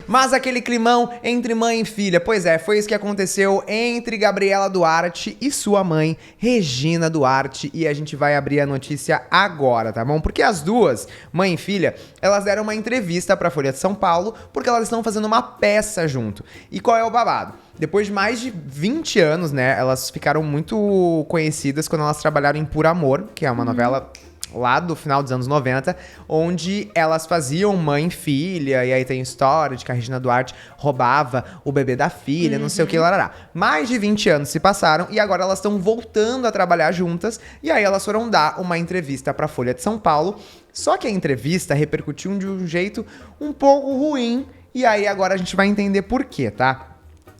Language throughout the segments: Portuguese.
Mas aquele climão entre mãe e filha. Pois é, foi isso que aconteceu entre Gabriela Duarte e sua mãe, Regina Duarte. E a gente vai abrir a notícia agora, tá bom? Porque as duas, mãe e filha, elas deram uma entrevista pra Folha de São Paulo, porque elas estão fazendo uma peça junto. E qual é o babado? Depois de mais de 20 anos, né, elas ficaram muito conhecidas quando elas trabalharam em Por Amor, que é uma novela lá do final dos anos 90, onde elas faziam mãe e filha, e aí tem história de que a Regina Duarte roubava o bebê da filha, não sei o que, larará. Mais de 20 anos se passaram e agora elas estão voltando a trabalhar juntas, e aí elas foram dar uma entrevista pra Folha de São Paulo, só que a entrevista repercutiu de um jeito um pouco ruim, e aí agora a gente vai entender por quê, tá?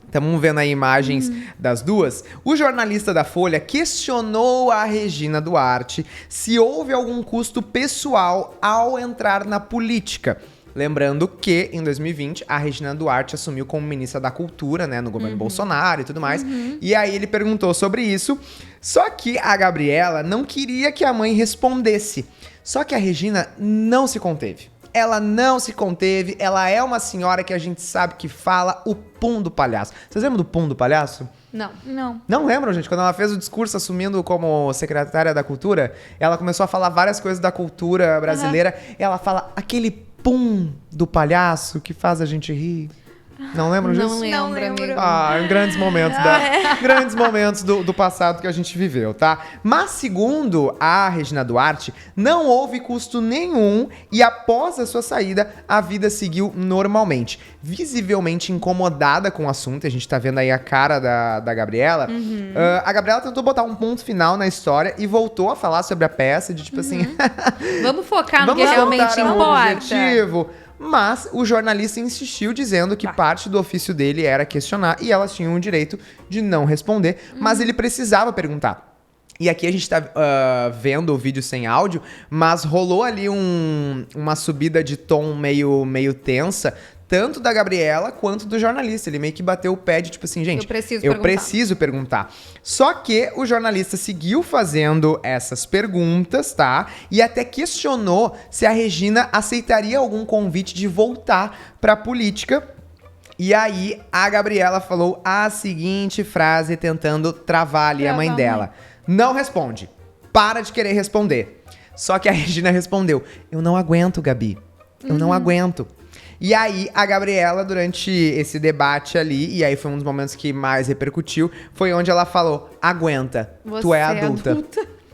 Estamos vendo aí imagens das duas. O jornalista da Folha questionou a Regina Duarte se houve algum custo pessoal ao entrar na política. Lembrando que, em 2020, a Regina Duarte assumiu como ministra da Cultura, né, no governo Bolsonaro e tudo mais. E aí ele perguntou sobre isso. Só que a Gabriela não queria que a mãe respondesse. Só que a Regina não se conteve. Ela não se conteve, ela é uma senhora que a gente sabe que fala o pum do palhaço. Vocês lembram do pum do palhaço? Não. Não lembram, gente? Quando ela fez o discurso assumindo como secretária da Cultura, ela começou a falar várias coisas da cultura brasileira. Ela fala aquele pum do palhaço que faz a gente rir. Não lembram disso? Não lembro. Grandes momentos, grandes momentos do passado que a gente viveu, tá? Mas, segundo a Regina Duarte, não houve custo nenhum e após a sua saída, a vida seguiu normalmente. Visivelmente incomodada com o assunto, a gente tá vendo aí a cara da Gabriela. A Gabriela tentou botar um ponto final na história e voltou a falar sobre a peça, de tipo assim... Vamos focar no que Vamos realmente voltar ao importa. objetivo. Mas o jornalista insistiu dizendo que parte do ofício dele era questionar e elas tinham o direito de não responder, mas ele precisava perguntar. E aqui a gente tá vendo o vídeo sem áudio, mas rolou ali uma subida de tom meio tensa, tanto da Gabriela quanto do jornalista. Ele meio que bateu o pé de tipo assim, gente, eu preciso perguntar. Só que o jornalista seguiu fazendo essas perguntas, tá? E até questionou se a Regina aceitaria algum convite de voltar pra política. E aí a Gabriela falou a seguinte frase, tentando travar ali a mãe dela. Não responde. Para de querer responder. Só que a Regina respondeu, eu não aguento, Gabi. Eu não aguento. E aí, a Gabriela, durante esse debate ali, e aí foi um dos momentos que mais repercutiu, foi onde ela falou, aguenta, tu é adulta.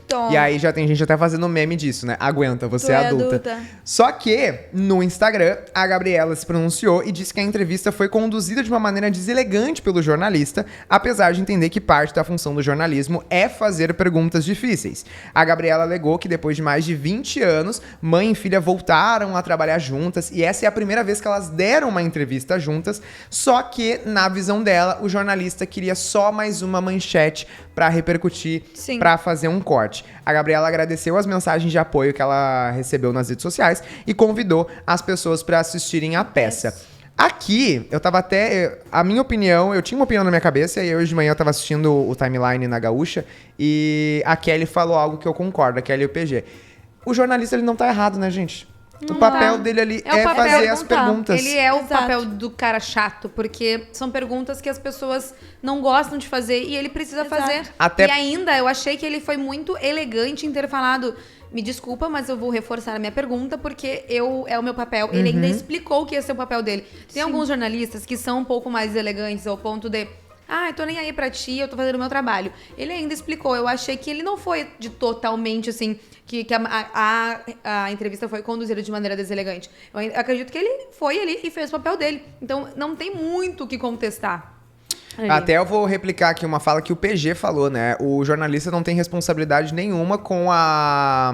Toma. E aí já tem gente até fazendo meme disso, né? Aguenta, você é adulta. Só que, no Instagram, a Gabriela se pronunciou e disse que a entrevista foi conduzida de uma maneira deselegante pelo jornalista, apesar de entender que parte da função do jornalismo é fazer perguntas difíceis. A Gabriela alegou que depois de mais de 20 anos, mãe e filha voltaram a trabalhar juntas e essa é a primeira vez que elas deram uma entrevista juntas, só que, na visão dela, o jornalista queria só mais uma manchete pra repercutir, pra fazer um corte. A Gabriela agradeceu as mensagens de apoio que ela recebeu nas redes sociais e convidou as pessoas pra assistirem a peça. Aqui, eu tava até... A minha opinião, eu tinha uma opinião na minha cabeça e hoje de manhã eu tava assistindo o Timeline na Gaúcha e a Kelly falou algo que eu concordo, a Kelly e o PG. O jornalista, ele não tá errado, né, gente? O papel dele ali é fazer as perguntas. Ele é o papel do cara chato, porque são perguntas que as pessoas não gostam de fazer e ele precisa fazer. E ainda, eu achei que ele foi muito elegante em ter falado, me desculpa, mas eu vou reforçar a minha pergunta, porque é o meu papel. Ele ainda explicou que esse é o papel dele. Tem alguns jornalistas que são um pouco mais elegantes ao ponto de... eu tô nem aí pra ti, eu tô fazendo o meu trabalho. Ele ainda explicou, eu achei que ele não foi de totalmente, assim, que a entrevista foi conduzida de maneira deselegante. Eu acredito que ele foi ali e fez o papel dele. Então, não tem muito o que contestar. Até eu vou replicar aqui uma fala que o PG falou, né? O jornalista não tem responsabilidade nenhuma com a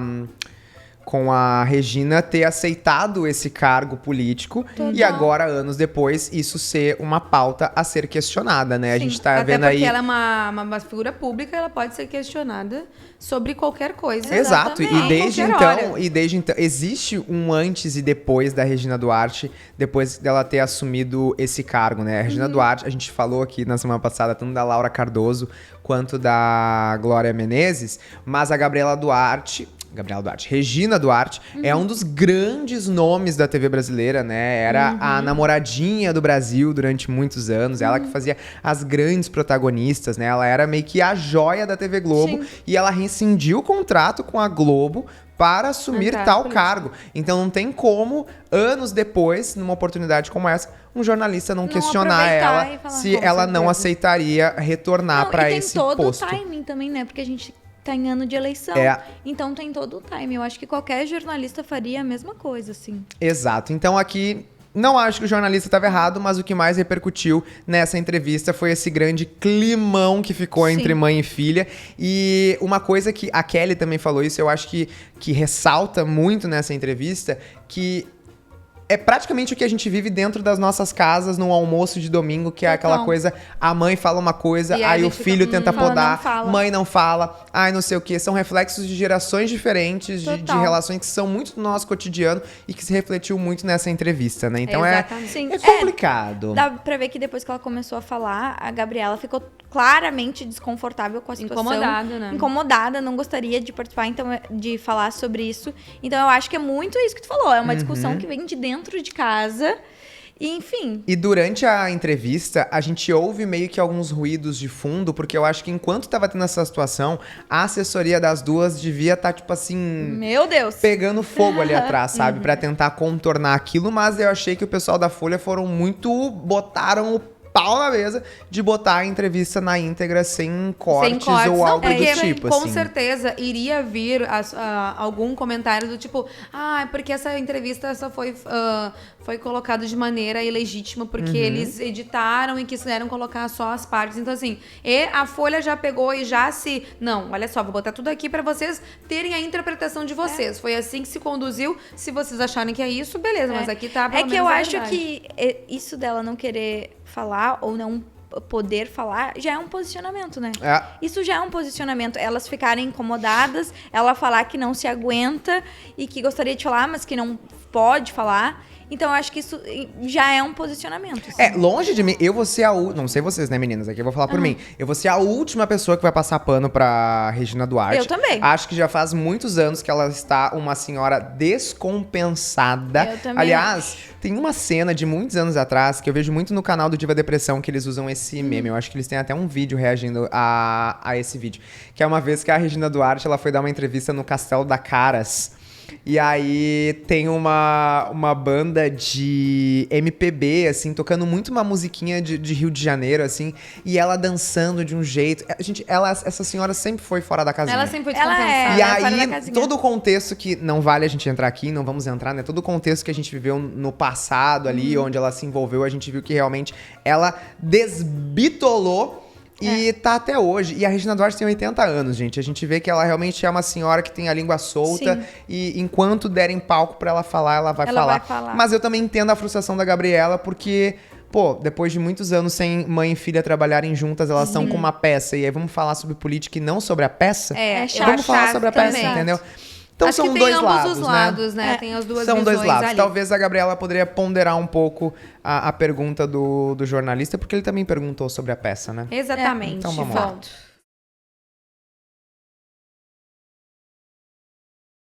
Regina ter aceitado esse cargo político e agora, anos depois, isso ser uma pauta a ser questionada, né? A gente tá vendo aí... Até porque ela é uma figura pública, ela pode ser questionada sobre qualquer coisa. Exato, e desde então, existe um antes e depois da Regina Duarte, depois dela ter assumido esse cargo, né? A Regina Duarte, a gente falou aqui na semana passada, tanto da Laura Cardoso quanto da Glória Menezes, mas a Gabriela Duarte... Gabriela Duarte. Regina Duarte é um dos grandes nomes da TV brasileira, né? Era a namoradinha do Brasil durante muitos anos. Ela que fazia as grandes protagonistas, né? Ela era meio que a joia da TV Globo. Sim. E ela rescindiu o contrato com a Globo para assumir tal cargo. Então não tem como, anos depois, numa oportunidade como essa, um jornalista não questionar ela se ela não aceitaria retornar para esse posto. Tem todo o timing também, né? Porque a gente tá em ano de eleição. Então tem todo o timing. Eu acho que qualquer jornalista faria a mesma coisa, assim. Exato. Então aqui, não acho que o jornalista estava errado, mas o que mais repercutiu nessa entrevista foi esse grande climão que ficou entre mãe e filha. E uma coisa que a Kelly também falou isso, eu acho que ressalta muito nessa entrevista, que é praticamente o que a gente vive dentro das nossas casas no almoço de domingo, que é aquela coisa, a mãe fala uma coisa, aí o filho tenta podar, mãe não fala, ai não sei o quê. São reflexos de gerações diferentes, de relações que são muito do nosso cotidiano e que se refletiu muito nessa entrevista, né? Então é complicado. Dá pra ver que depois que ela começou a falar, a Gabriela ficou claramente desconfortável com a situação. Incomodada, né? Incomodada, não gostaria de participar, então, de falar sobre isso. Então eu acho que é muito isso que tu falou, é uma discussão que vem de dentro de casa, e enfim. E durante a entrevista, a gente ouve meio que alguns ruídos de fundo, porque eu acho que enquanto tava tendo essa situação, a assessoria das duas devia estar, tipo assim... Meu Deus! Pegando fogo ali atrás, sabe? Pra tentar contornar aquilo, mas eu achei que o pessoal da Folha botaram o pau na mesa de botar a entrevista na íntegra sem cortes ou algo do tipo. Com certeza iria vir algum comentário do tipo, porque essa entrevista só foi colocada de maneira ilegítima porque eles editaram e quiseram colocar só as partes. Então, assim, a Folha já pegou e já se... Não, olha só, vou botar tudo aqui pra vocês terem a interpretação de vocês. Foi assim que se conduziu. Se vocês acharem que é isso, beleza, mas aqui tá pelo menos eu acho que isso dela não querer falar ou não poder falar já é um posicionamento, né? Isso já é um posicionamento. Elas ficarem incomodadas, ela falar que não se aguenta e que gostaria de falar, mas que não pode falar. Então, eu acho que isso já é um posicionamento. Assim. Longe de mim, eu vou ser não sei vocês, né, meninas? Aqui eu vou falar por mim. Eu vou ser a última pessoa que vai passar pano pra Regina Duarte. Eu também. Acho que já faz muitos anos que ela está uma senhora descompensada. Eu também. Aliás, tem uma cena de muitos anos atrás que eu vejo muito no canal do Diva Depressão que eles usam esse meme. Eu acho que eles têm até um vídeo reagindo a esse vídeo. Que é uma vez que a Regina Duarte ela foi dar uma entrevista no Castelo da Caras. E aí tem uma banda de MPB, assim, tocando muito uma musiquinha de Rio de Janeiro, assim, e ela dançando de um jeito. Gente, essa senhora sempre foi fora da casinha. Ela sempre foi descompensada. E aí, todo o contexto que não vale a gente entrar aqui, não vamos entrar, né? Todo o contexto que a gente viveu no passado ali, onde ela se envolveu, a gente viu que realmente ela desbitolou. E tá até hoje. E a Regina Duarte tem 80 anos, gente. A gente vê que ela realmente é uma senhora que tem a língua solta. Sim. E enquanto derem palco pra ela falar, ela vai falar. Mas eu também entendo a frustração da Gabriela, porque... depois de muitos anos sem mãe e filha trabalharem juntas, elas estão com uma peça. E aí vamos falar sobre política e não sobre a peça? Vamos falar sobre a peça, entendeu? Então acho são que dois tem lados, ambos os lados, né? Tem as duas são visões dois lados. ali. Talvez a Gabriela poderia ponderar um pouco a pergunta do jornalista, porque ele também perguntou sobre a peça, né? Exatamente. Então vamos lá.